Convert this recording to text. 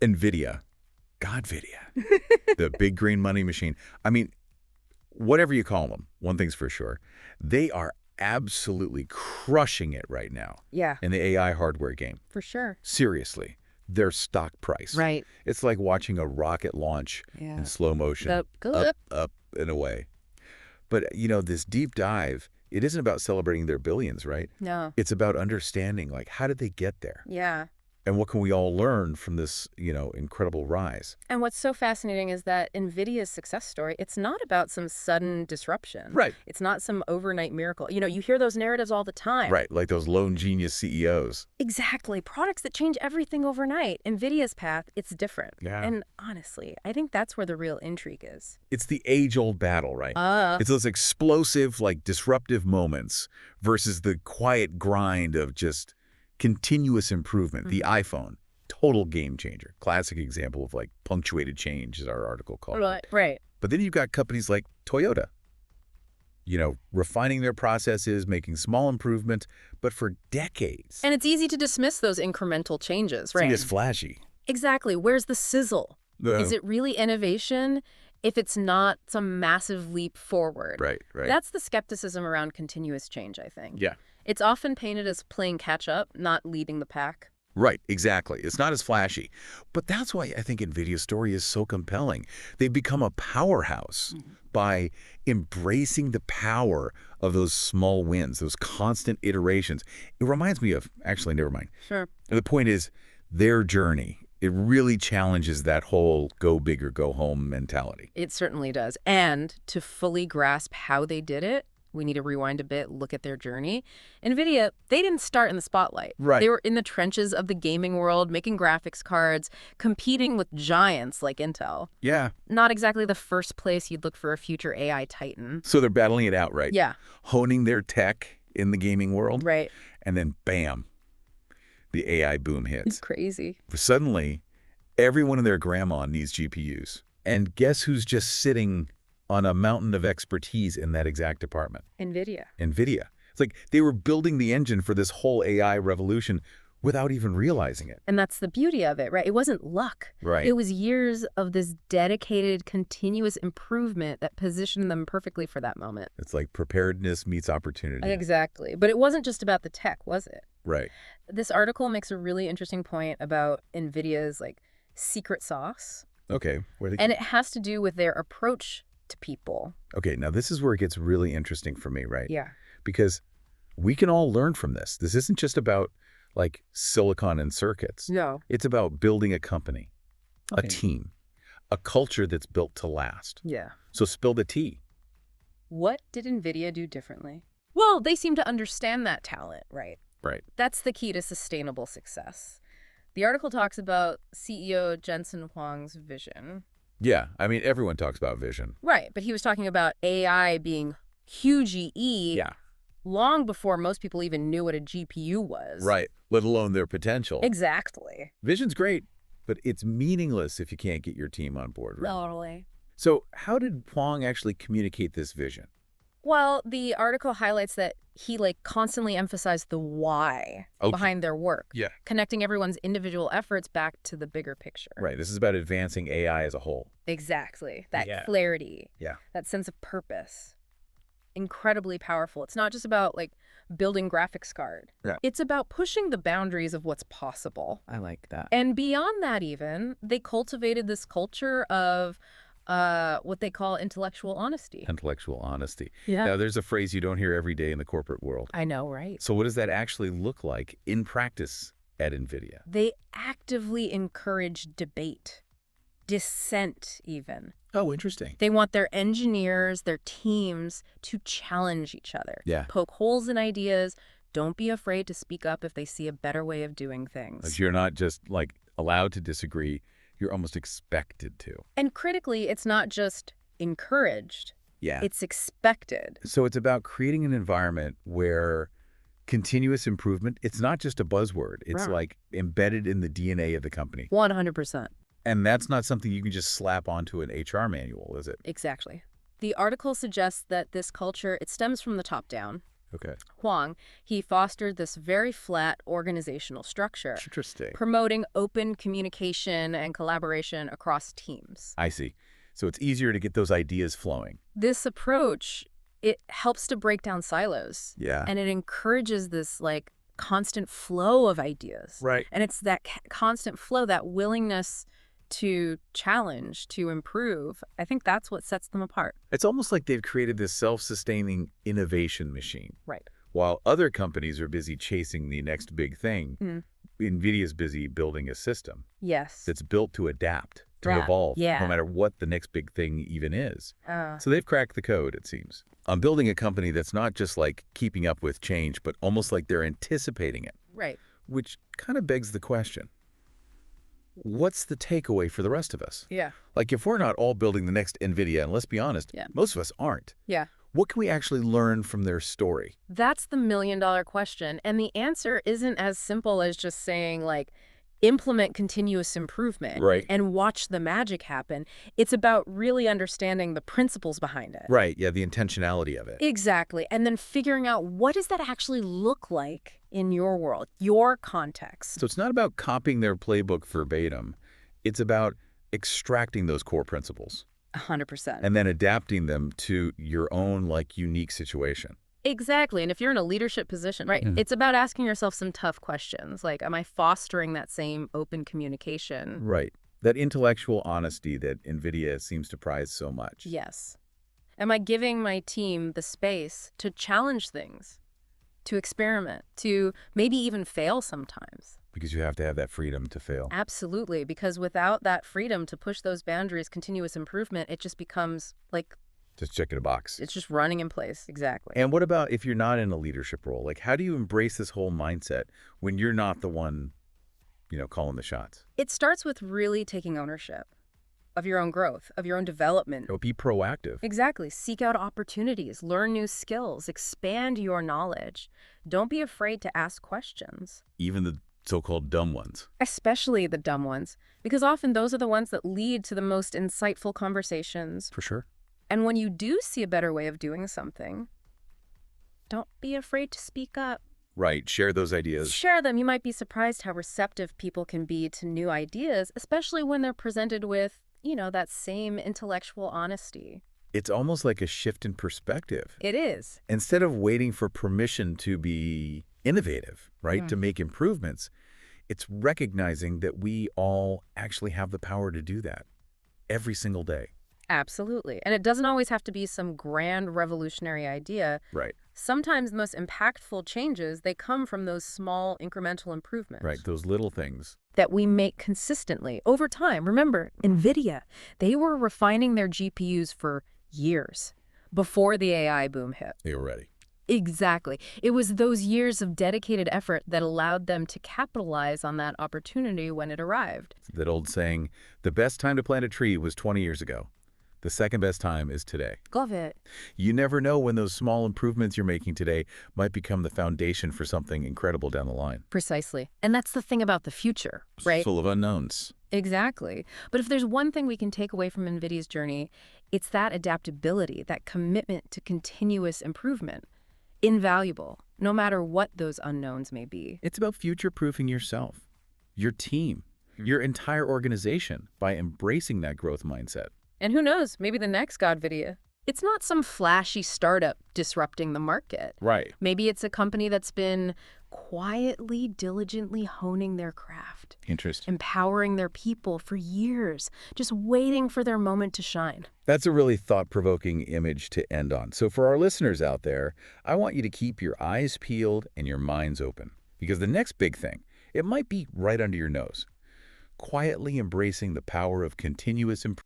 NVIDIA, Godvidia, the big green money machine. I mean, whatever you call them, one thing's for sure, they are absolutely crushing it right now Yeah, in the AI hardware game. for sure. Seriously, their stock price. Right. It's like watching a rocket launch Yeah. in slow motion. Go Up, up. up, and away. But, this deep dive, it isn't about celebrating their billions, right? No. It's about understanding, like, how did they get there? Yeah. And what can we all learn from this, incredible rise? And what's so fascinating is that NVIDIA's success story, it's not about some sudden disruption. Right. It's not some overnight miracle. You hear those narratives all the time. Right, like those lone genius CEOs. Exactly. Products that change everything overnight. NVIDIA's path, it's different. Yeah. And honestly, I think that's where the real intrigue is. It's the age-old battle, right? It's those explosive, disruptive moments versus the quiet grind of just continuous improvement. The iPhone, total game changer. Classic example of, punctuated change, as our article called it. Right. But then you've got companies like Toyota, refining their processes, making small improvements, but for decades. And it's easy to dismiss those incremental changes, right? It's flashy. Exactly. Where's the sizzle? Is it really innovation if it's not some massive leap forward? Right. That's the skepticism around continuous change, I think. Yeah. It's often painted as playing catch-up, not leading the pack. Right, exactly. It's not as flashy. But that's why I think NVIDIA's story is so compelling. They've become a powerhouse by embracing the power of those small wins, those constant iterations. It reminds me of, actually, never mind. Sure. The point is, their journey, it really challenges that whole go big or go home mentality. It certainly does. And to fully grasp how they did it, we need to rewind a bit, look at their journey. NVIDIA, they didn't start in the spotlight. Right. They were in the trenches of the gaming world, making graphics cards, competing with giants like Intel. Yeah. Not exactly the first place you'd look for a future AI titan. So they're battling it out, right? Yeah. Honing their tech in the gaming world. Right. And then, bam, the AI boom hits. It's crazy. Suddenly, everyone and their grandma needs GPUs. And guess who's just sitting on a mountain of expertise in that exact department? NVIDIA. NVIDIA. It's like they were building the engine for this whole AI revolution without even realizing it. And that's the beauty of it, right? It wasn't luck. Right. It was years of this dedicated, continuous improvement that positioned them perfectly for that moment. It's like preparedness meets opportunity. Exactly. But it wasn't just about the tech, was it? Right. This article makes a really interesting point about NVIDIA's secret sauce. Okay. And it has to do with their approach to people. Okay, now this is where it gets really interesting for me, right? Yeah. Because we can all learn from this. This isn't just about silicon and circuits. No. It's about building a company, Okay. a team, a culture that's built to last. Yeah. So spill the tea. What did NVIDIA do differently? Well, they seem to understand that talent, right? Right. That's the key to sustainable success. The article talks about CEO Jensen Huang's vision. Yeah, I mean, everyone talks about vision. Right, but he was talking about AI being huge E Yeah. long before most people even knew what a GPU was. Right, let alone their potential. Exactly. Vision's great, but it's meaningless if you can't get your team on board. Right? Totally. So how did Huang actually communicate this vision? Well, the article highlights that he constantly emphasized the why behind their work. Yeah. Connecting everyone's individual efforts back to the bigger picture. Right, this is about advancing AI as a whole. Exactly. That Yeah. clarity. Yeah. That sense of purpose. Incredibly powerful. It's not just about building graphics card. Yeah. It's about pushing the boundaries of what's possible. I like that. And beyond that even, they cultivated this culture of what they call intellectual honesty. Intellectual honesty. Yeah. Now, there's a phrase you don't hear every day in the corporate world. I know, right? So what does that actually look like in practice at NVIDIA? They actively encourage debate, dissent even. Oh, interesting. They want their engineers, their teams to challenge each other. Yeah. Poke holes in ideas. Don't be afraid to speak up if they see a better way of doing things. Like you're not just allowed to disagree, you're almost expected to. And critically, it's not just encouraged. Yeah. It's expected. So it's about creating an environment where continuous improvement, it's not just a buzzword. It's Right. Embedded in the DNA of the company. 100%. And that's not something you can just slap onto an HR manual, is it? Exactly. The article suggests that this culture, it stems from the top down. Okay. Huang, he fostered this very flat organizational structure, Interesting. promoting open communication and collaboration across teams. I see. So it's easier to get those ideas flowing. This approach, it helps to break down silos, Yeah. and it encourages this like constant flow of ideas. Right. And it's that constant flow, that willingness to challenge, to improve. I think that's what sets them apart. It's almost like they've created this self-sustaining innovation machine. Right. While other companies are busy chasing the next big thing, NVIDIA's busy building a system Yes. that's built to adapt, to Yeah. evolve, Yeah. no matter what the next big thing even is. So they've cracked the code, it seems. I'm building a company that's not just like keeping up with change, but almost like they're anticipating it. Right. Which kind of begs the question, what's the takeaway for the rest of us? Yeah. Like if we're not all building the next NVIDIA, and let's be honest, most of us aren't. Yeah. What can we actually learn from their story? That's the million-dollar question. And the answer isn't as simple as just saying, like, implement continuous improvement and watch the magic happen. It's about really understanding the principles behind it. Right, yeah, the intentionality of it. Exactly. And then figuring out, what does that actually look like in your world, your context? So it's not about copying their playbook verbatim. It's about extracting those core principles 100%. and then adapting them to your own, like, unique situation. Exactly. And if you're in a leadership position, right, it's about asking yourself some tough questions. Like, am I fostering that same open communication? Right. That intellectual honesty that NVIDIA seems to prize so much. Yes. Am I giving my team the space to challenge things, to experiment, to maybe even fail sometimes? Because you have to have that freedom to fail. Absolutely. Because without that freedom to push those boundaries, continuous improvement, it just becomes like, Just checking a box. it's just running in place. Exactly. And what about if you're not in a leadership role? Like, how do you embrace this whole mindset when you're not the one, calling the shots? It starts with really taking ownership of your own growth, of your own development. Be proactive. Exactly. Seek out opportunities, learn new skills, expand your knowledge. Don't be afraid to ask questions. Even the so-called dumb ones. Especially the dumb ones, because often those are the ones that lead to the most insightful conversations. For sure. And when you do see a better way of doing something, don't be afraid to speak up. Right. Share those ideas. Share them. You might be surprised how receptive people can be to new ideas, especially when they're presented with, that same intellectual honesty. It's almost like a shift in perspective. It is. Instead of waiting for permission to be innovative, right, to make improvements, it's recognizing that we all actually have the power to do that every single day. Absolutely. And it doesn't always have to be some grand revolutionary idea. Right. Sometimes the most impactful changes, they come from those small incremental improvements. Right. Those little things. That we make consistently over time. Remember, NVIDIA, they were refining their GPUs for years before the AI boom hit. They were ready. Exactly. It was those years of dedicated effort that allowed them to capitalize on that opportunity when it arrived. That old saying, the best time to plant a tree was 20 years ago. The second best time is today. Love it. You never know when those small improvements you're making today might become the foundation for something incredible down the line. Precisely. And that's the thing about the future, right? Full of unknowns. Exactly. But if there's one thing we can take away from NVIDIA's journey, it's that adaptability, that commitment to continuous improvement. Invaluable, no matter what those unknowns may be. It's about future-proofing yourself, your team, your entire organization by embracing that growth mindset. And who knows, maybe the next God video. It's not some flashy startup disrupting the market. Right. Maybe it's a company that's been quietly, diligently honing their craft. Interesting. Empowering their people for years, just waiting for their moment to shine. That's a really thought-provoking image to end on. So for our listeners out there, I want you to keep your eyes peeled and your minds open. Because the next big thing, it might be right under your nose. Quietly embracing the power of continuous improvement.